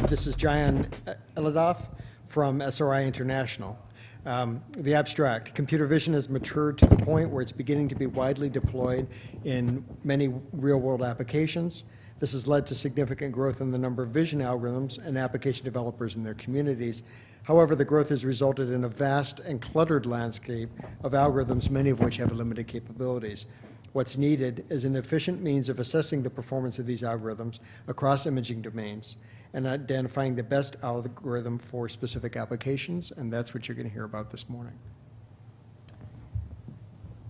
This is Jayan Eledath from SRI International. The abstract, computer vision has matured to the point where it's beginning to be widely deployed in many real-world applications. This has led to significant growth in the number of vision algorithms and application developers in their communities. However, the growth has resulted in a vast and cluttered landscape of algorithms, many of which have limited capabilities. What's needed is an efficient means of assessing the performance of these algorithms across imaging domains and identifying the best algorithm for specific applications, and that's what you're going to hear about this morning.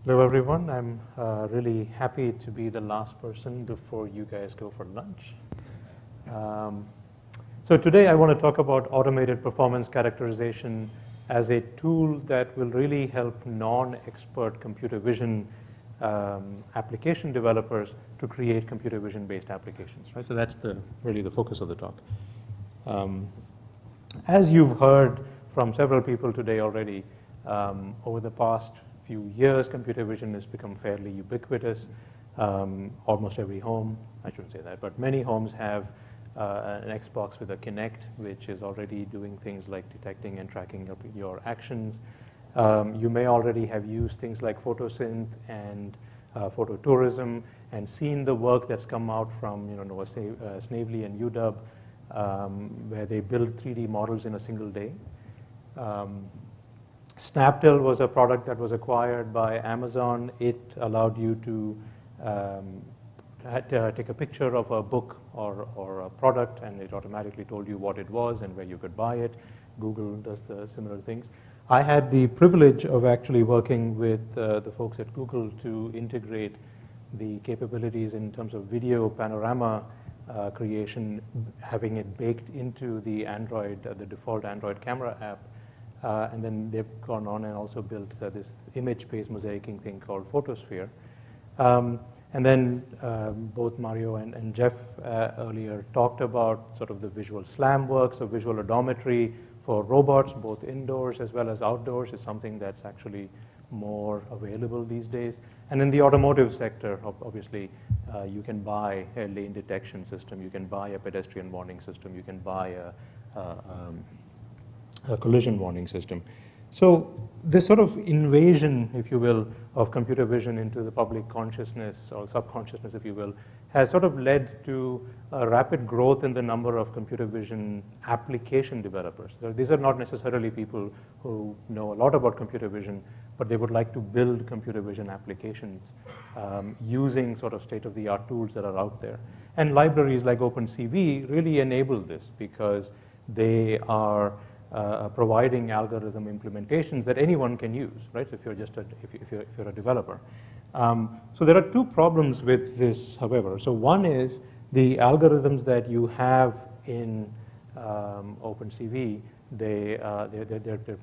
Hello everyone, I'm really happy to be the last person before you guys go for lunch. So today I want to talk about automated performance characterization as a tool that will really help non-expert computer vision application developers to create computer vision based applications, right? So that's really the focus of the talk. As you've heard from several people today already, over the past few years, computer vision has become fairly ubiquitous. Almost every home, I shouldn't say that, but many homes have an Xbox with a Kinect, which is already doing things like detecting and tracking your actions. You may already have used things like photosynth and phototourism and seen the work that's come out from Noah Snavely and UW, where they build 3D models in a single day. Snaptel was a product that was acquired by Amazon. It allowed you to take a picture of a book or a product, and it automatically told you what it was and where you could buy it. Google does the similar things. I had the privilege of actually working with the folks at Google to integrate the capabilities in terms of video panorama creation, having it baked into the Android, the default Android camera app. And then they've gone on and also built this image-based mosaicing thing called Photosphere. And then both Mario and Jeff earlier talked about sort of the visual SLAM work, so visual odometry for robots, both indoors as well as outdoors, is something that's actually more available these days. And in the automotive sector, obviously, you can buy a lane detection system, you can buy a pedestrian warning system, you can buy a collision warning system. So this sort of invasion, if you will, of computer vision into the public consciousness or subconsciousness, if you will, has sort of led to a rapid growth in the number of computer vision application developers. So these are not necessarily people who know a lot about computer vision, but they would like to build computer vision applications using sort of state-of-the-art tools that are out there. And libraries like OpenCV really enable this because they are providing algorithm implementations that anyone can use, right? So if you're just if you're a developer. So there are two problems with this, however. So one is the algorithms that you have in OpenCV. They're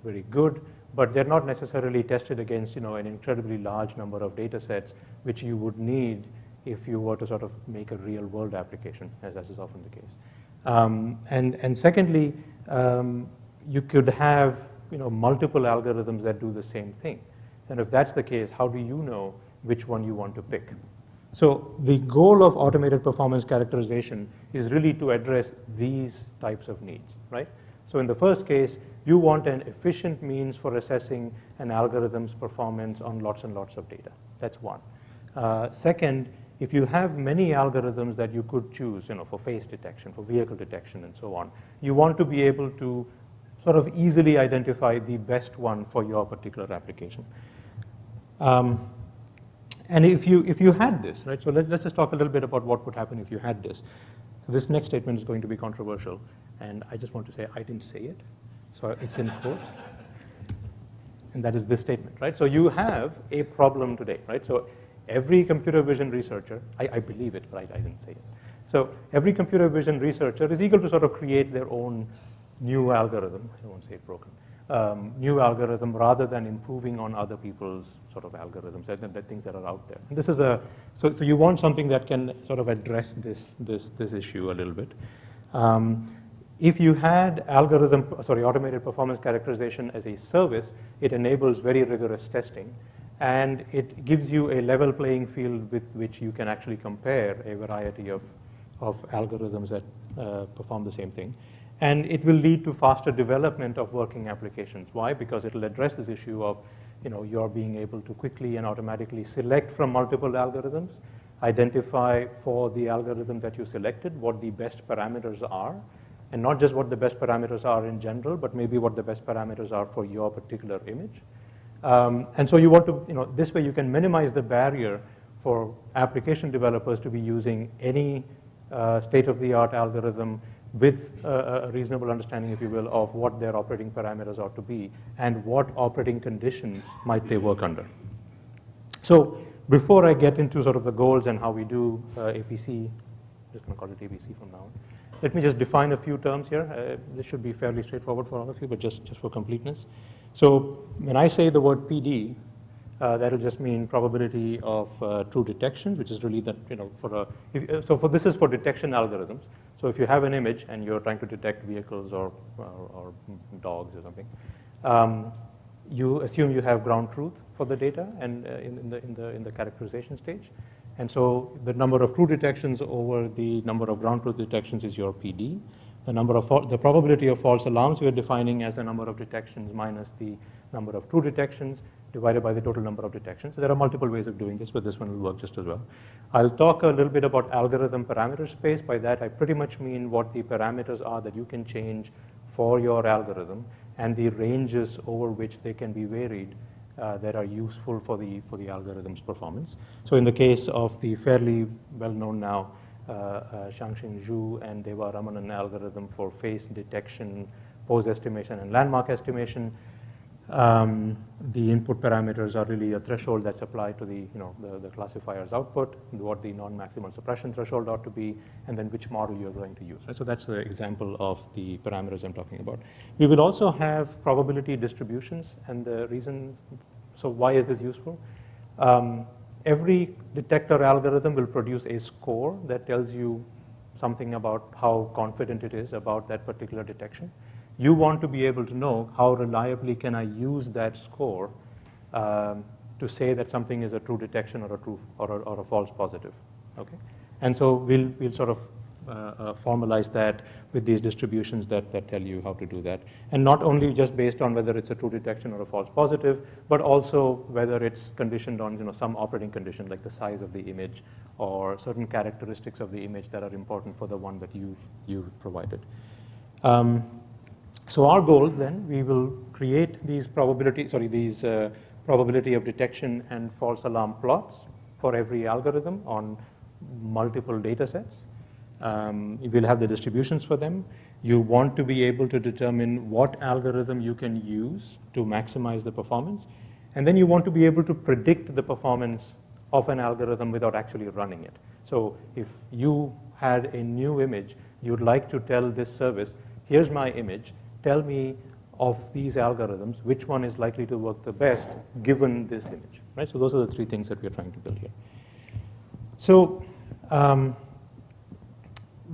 very good, but they're not necessarily tested against an incredibly large number of data sets, which you would need if you were to sort of make a real world application, as is often the case. And secondly, you could have multiple algorithms that do the same thing. And if that's the case, how do you know which one you want to pick? So the goal of automated performance characterization is really to address these types of needs, right? So in the first case, you want an efficient means for assessing an algorithm's performance on lots and lots of data. That's one. Second, if you have many algorithms that you could choose, for face detection, for vehicle detection, and so on, you want to be able to sort of easily identify the best one for your particular application. And if you had this, right? So let's just talk a little bit about what would happen if you had this. So this next statement is going to be controversial, and I just want to say I didn't say it, so it's in quotes. And that is this statement, right? So you have a problem today, right? So every computer vision researcher, I believe it, but I didn't say it. So every computer vision researcher is eager to sort of create their own new algorithm, I don't want to say broken, new algorithm rather than improving on other people's sort of algorithms, the things that are out there. And this is so you want something that can sort of address this issue a little bit. If you had automated performance characterization as a service, it enables very rigorous testing, and it gives you a level playing field with which you can actually compare a variety of algorithms that perform the same thing. And it will lead to faster development of working applications. Why? Because it will address this issue of you're being able to quickly and automatically select from multiple algorithms, identify for the algorithm that you selected what the best parameters are, and not just what the best parameters are in general, but maybe what the best parameters are for your particular image. And so you want to, this way you can minimize the barrier for application developers to be using any state-of-the-art algorithm with a reasonable understanding, if you will, of what their operating parameters ought to be and what operating conditions might they work under. So before I get into sort of the goals and how we do APC, I'm just going to call it APC from now on, let me just define a few terms here. This should be fairly straightforward for all of you, but just for completeness. So when I say the word PD, that'll just mean probability of true detections, which is really that, so this is for detection algorithms. So if you have an image and you're trying to detect vehicles or dogs or something, you assume you have ground truth for the data and in the characterization stage. And so the number of true detections over the number of ground truth detections is your PD. The probability of false alarms we are defining as the number of detections minus the number of true detections divided by the total number of detections. So there are multiple ways of doing this, but this one will work just as well. I'll talk a little bit about algorithm parameter space. By that, I pretty much mean what the parameters are that you can change for your algorithm and the ranges over which they can be varied that are useful for the algorithm's performance. So in the case of the fairly well-known now Xiangxin Zhu and Deva Ramanan algorithm for face detection, pose estimation, and landmark estimation, the input parameters are really a threshold that's applied to the classifier's output, what the non-maximal suppression threshold ought to be, and then which model you're going to use. Right? So that's the example of the parameters I'm talking about. We will also have probability distributions, and the reasons, so why is this useful? Every detector algorithm will produce a score that tells you something about how confident it is about that particular detection. You want to be able to know how reliably can I use that score to say that something is a true detection or a true or a false positive. Okay, and so we'll sort of formalize that with these distributions that tell you how to do that, and not only just based on whether it's a true detection or a false positive, but also whether it's conditioned on some operating condition like the size of the image or certain characteristics of the image that are important for the one that you've provided. So our goal then, we will create these probability of detection and false alarm plots for every algorithm on multiple data sets. You will have the distributions for them. You want to be able to determine what algorithm you can use to maximize the performance. And then you want to be able to predict the performance of an algorithm without actually running it. So if you had a new image, you'd like to tell this service, here's my image, tell me of these algorithms, which one is likely to work the best given this image, right? So those are the three things that we're trying to build here. So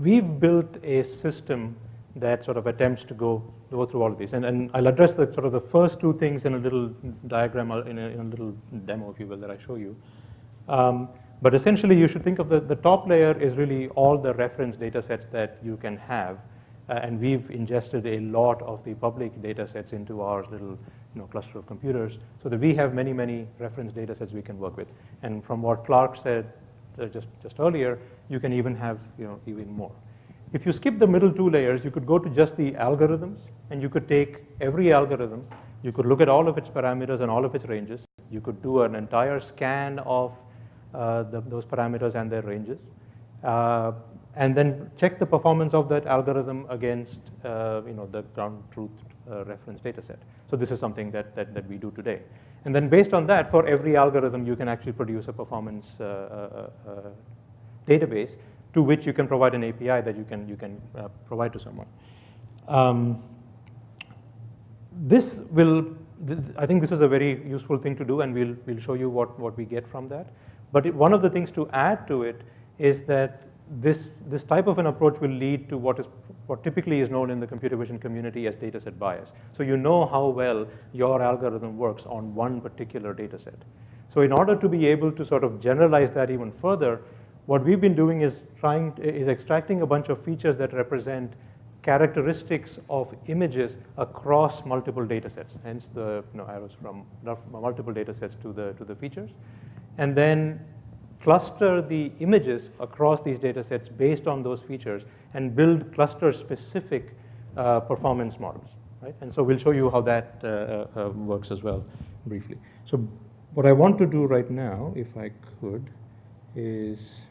we've built a system that sort of attempts to go through all of these. And I'll address the sort of the first two things in a little diagram, in a little demo, if you will, that I show you. But essentially, you should think of the top layer is really all the reference data sets that you can have. And we've ingested a lot of the public data sets into our little cluster of computers so that we have many, many reference data sets we can work with. And from what Clark said just earlier, you can even have even more. If you skip the middle two layers, you could go to just the algorithms, and you could take every algorithm, you could look at all of its parameters and all of its ranges. You could do an entire scan of those parameters and their ranges. And then check the performance of that algorithm against the ground truth reference data set. So this is something that we do today. And then based on that, for every algorithm, you can actually produce a performance database to which you can provide an API that you can provide to someone. I think this is a very useful thing to do, and we'll show you what we get from that. But one of the things to add to it is that this type of an approach will lead to what typically is known in the computer vision community as dataset bias. So you know how well your algorithm works on one particular dataset. So in order to be able to sort of generalize that even further, what we've been doing is extracting a bunch of features that represent characteristics of images across multiple data sets, hence the arrows from multiple data sets to the features, and then cluster the images across these data sets based on those features and build cluster-specific performance models, right? And so we'll show you how that works as well briefly. So what I want to do right now, if I could, is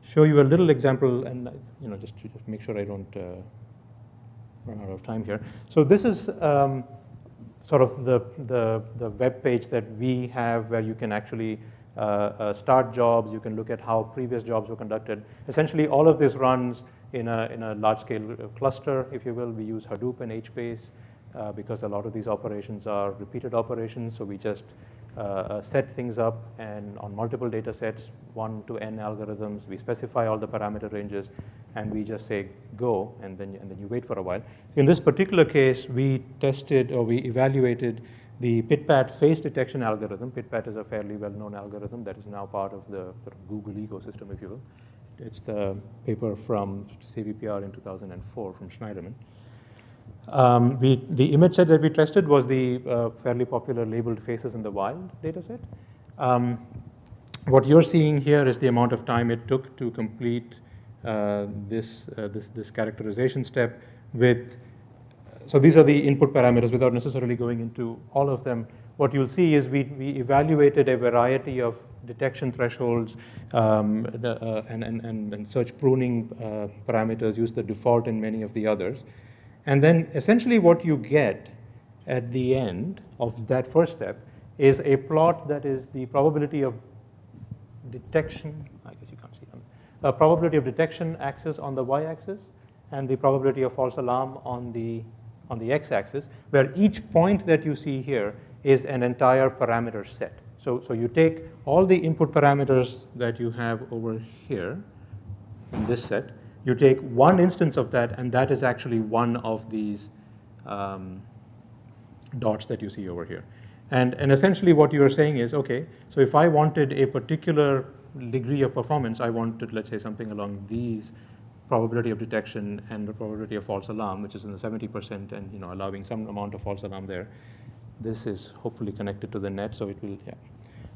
show you a little example, and just to make sure I don't run out of time here. So this is sort of the web page that we have, where you can actually start jobs. You can look at how previous jobs were conducted. Essentially, all of this runs in a large-scale cluster, if you will. We use Hadoop and HBase because a lot of these operations are repeated operations. So we just set things up, and on multiple data sets, 1 to n algorithms, we specify all the parameter ranges, and we just say go, and then you wait for a while. In this particular case, we tested, or we evaluated the PitPat face detection algorithm. PitPat is a fairly well-known algorithm that is now part of the sort of Google ecosystem, if you will. It's the paper from CVPR in 2004 from Schneiderman. The image set that we tested was the fairly popular labeled faces in the wild data set. What you're seeing here is the amount of time it took to complete this characterization step with. So these are the input parameters without necessarily going into all of them. What you'll see is we evaluated a variety of detection thresholds and search pruning parameters, used the default in many of the others. And then essentially what you get at the end of that first step is a plot that is the probability of detection, I guess you can't see it, probability of detection axis on the y-axis, and the probability of false alarm on the x-axis, where each point that you see here is an entire parameter set. So you take all the input parameters that you have over here in this set, you take one instance of that, and that is actually one of these dots that you see over here. And essentially what you are saying is, okay, so if I wanted a particular degree of performance, I wanted, let's say, something along these probability of detection and the probability of false alarm, which is in the 70%, and allowing some amount of false alarm there. This is hopefully connected to the net, so it will, yeah.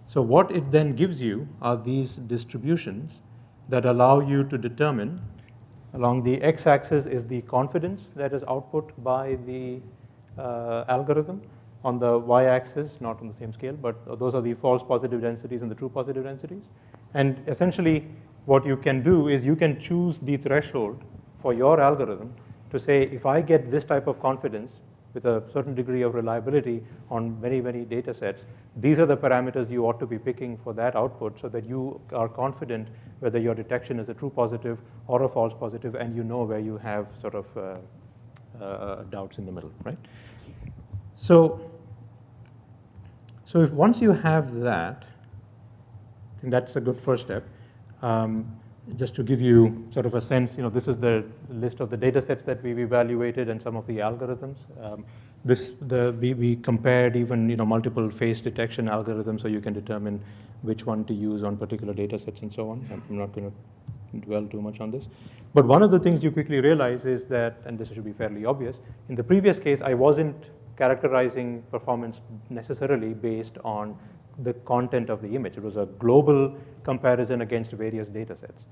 So what it then gives you are these distributions that allow you to determine. Along the x-axis is the confidence that is output by the algorithm. On the y-axis, not on the same scale, but those are the false positive densities and the true positive densities. And essentially, what you can do is you can choose the threshold for your algorithm to say, if I get this type of confidence with a certain degree of reliability on very, very data sets, these are the parameters you ought to be picking for that output, so that you are confident whether your detection is a true positive or a false positive, and you know where you have sort of doubts in the middle, right? So if once you have that, I think that's a good first step. Just to give you sort of a sense, this is the list of the data sets that we've evaluated and some of the algorithms. We compared even multiple face detection algorithms, so you can determine which one to use on particular data sets and so on. I'm not going to dwell too much on this. But one of the things you quickly realize is that, and this should be fairly obvious, in the previous case, I wasn't characterizing performance necessarily based on the content of the image. It was a global comparison against various data sets.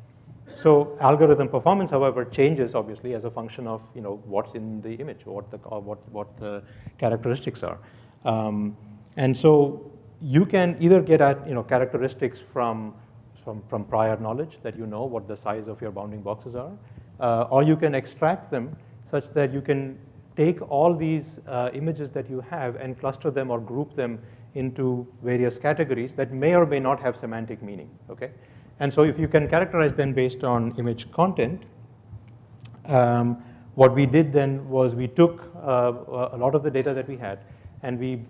So algorithm performance, however, changes obviously as a function of what's in the image, or what the characteristics are. And so you can either get at characteristics from prior knowledge, that what the size of your bounding boxes are, or you can extract them such that you can take all these images that you have and cluster them or group them into various categories that may or may not have semantic meaning, okay? And so if you can characterize them based on image content, what we did then was we took a lot of the data that we had, and we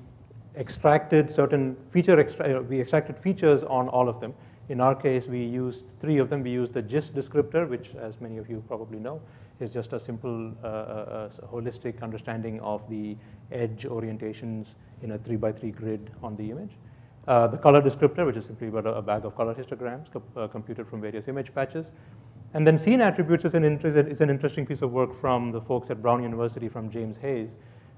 extracted certain we extracted features on all of them. In our case, we used 3 of them. We used the GIST descriptor, which, as many of you probably know, is just a simple holistic understanding of the edge orientations in a 3x3 grid on the image. The color descriptor, which is simply about a bag of color histograms computed from various image patches. And then scene attributes is an interesting piece of work from the folks at Brown University, from James Hayes,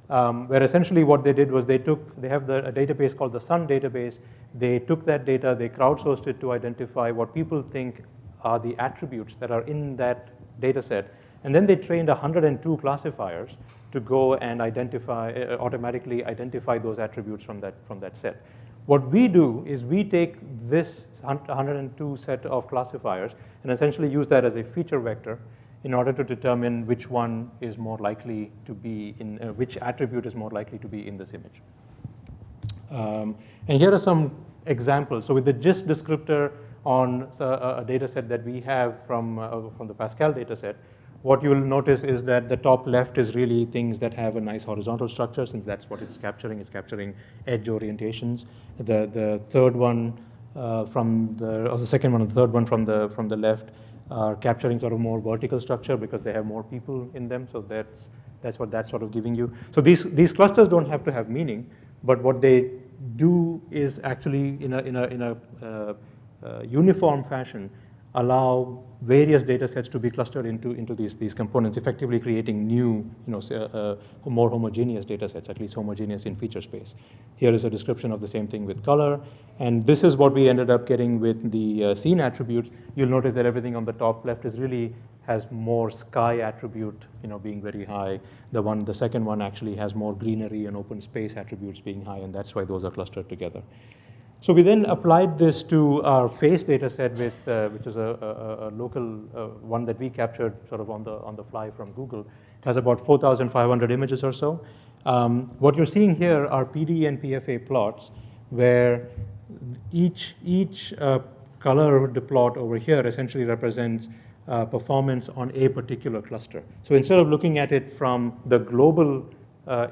where essentially what they did was they have a database called the Sun database. They took that data, they crowdsourced it to identify what people think are the attributes that are in that data set. And then they trained 102 classifiers to go and automatically identify those attributes from that set. What we do is we take this 102 set of classifiers and essentially use that as a feature vector in order to determine which one is more likely to be in, which attribute is more likely to be in this image. And here are some examples. So with the GIST descriptor on a data set that we have from the Pascal data set, what you'll notice is that the top left is really things that have a nice horizontal structure, since that's what it's capturing. It's capturing edge orientations. The third one or the second one and the third one from the left are capturing sort of more vertical structure because they have more people in them. So that's what that's sort of giving you. So these clusters don't have to have meaning, but what they do is actually in a uniform fashion allow various data sets to be clustered into these components, effectively creating new, more homogeneous data sets, at least homogeneous in feature space. Here is a description of the same thing with color, and this is what we ended up getting with the scene attributes. You'll notice that everything on the top left has more sky attribute, being very high. The second one actually has more greenery and open space attributes being high, and that's why those are clustered together. So we then applied this to our face data set, which is a local one that we captured sort of on the fly from Google. It has about 4,500 images or so. What you're seeing here are PD and PFA plots, where each colored plot over here essentially represents performance on a particular cluster. So instead of looking at it from the global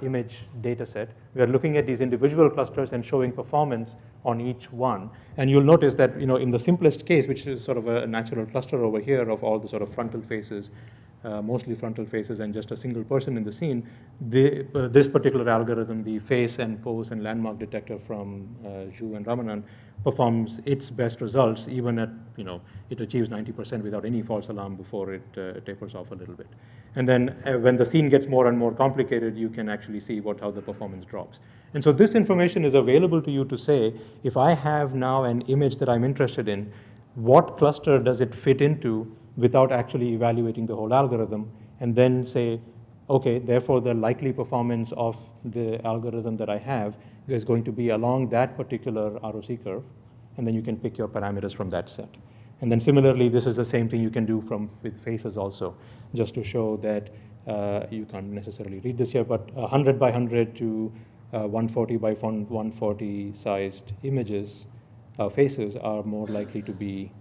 image data set, we are looking at these individual clusters and showing performance on each one. And you'll notice that in the simplest case, which is sort of a natural cluster over here of all the sort of frontal faces, mostly frontal faces and just a single person in the scene, this particular algorithm, the face and pose and landmark detector from Zhu and Ramanan, performs its best results even at, it achieves 90% without any false alarm before it tapers off a little bit. And then when the scene gets more and more complicated, you can actually see how the performance drops. And so this information is available to you to say, if I have now an image that I'm interested in, what cluster does it fit into without actually evaluating the whole algorithm, and then say, okay, therefore the likely performance of the algorithm that I have is going to be along that particular ROC curve, and then you can pick your parameters from that set. And then similarly, this is the same thing you can do with faces also, just to show that you can't necessarily read this here, but 100 by 100 to 140 by 140 sized images, faces are more likely to be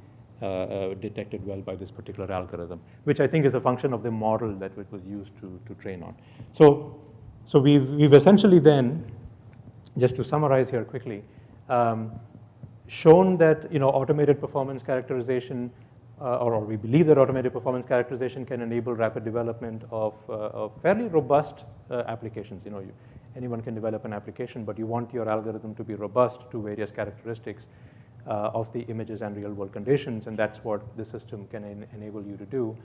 detected well by this particular algorithm, which I think is a function of the model that it was used to train on. So we've essentially then, just to summarize here quickly, shown that automated performance characterization, or we believe that automated performance characterization can enable rapid development of fairly robust applications. Anyone can develop an application, but you want your algorithm to be robust to various characteristics of the images and real-world conditions, and that's what the system can enable you to do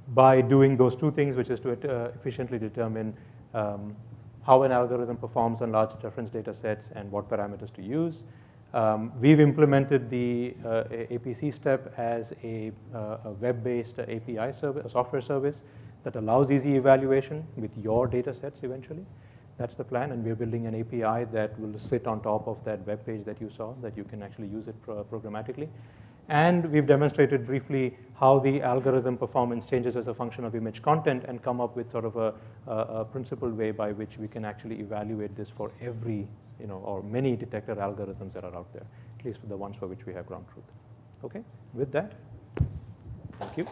by doing those two things, which is to efficiently determine how an algorithm performs on large reference data sets and what parameters to use. We've implemented the APC step as a web-based API service, a software service that allows easy evaluation with your data sets eventually. That's the plan, and we're building an API that will sit on top of that web page that you saw, that you can actually use it programmatically. And we've demonstrated briefly how the algorithm performance changes as a function of image content, and come up with sort of a principled way by which we can actually evaluate this for every, or many detector algorithms that are out there, at least for the ones for which we have ground truth. Okay, with that, thank you.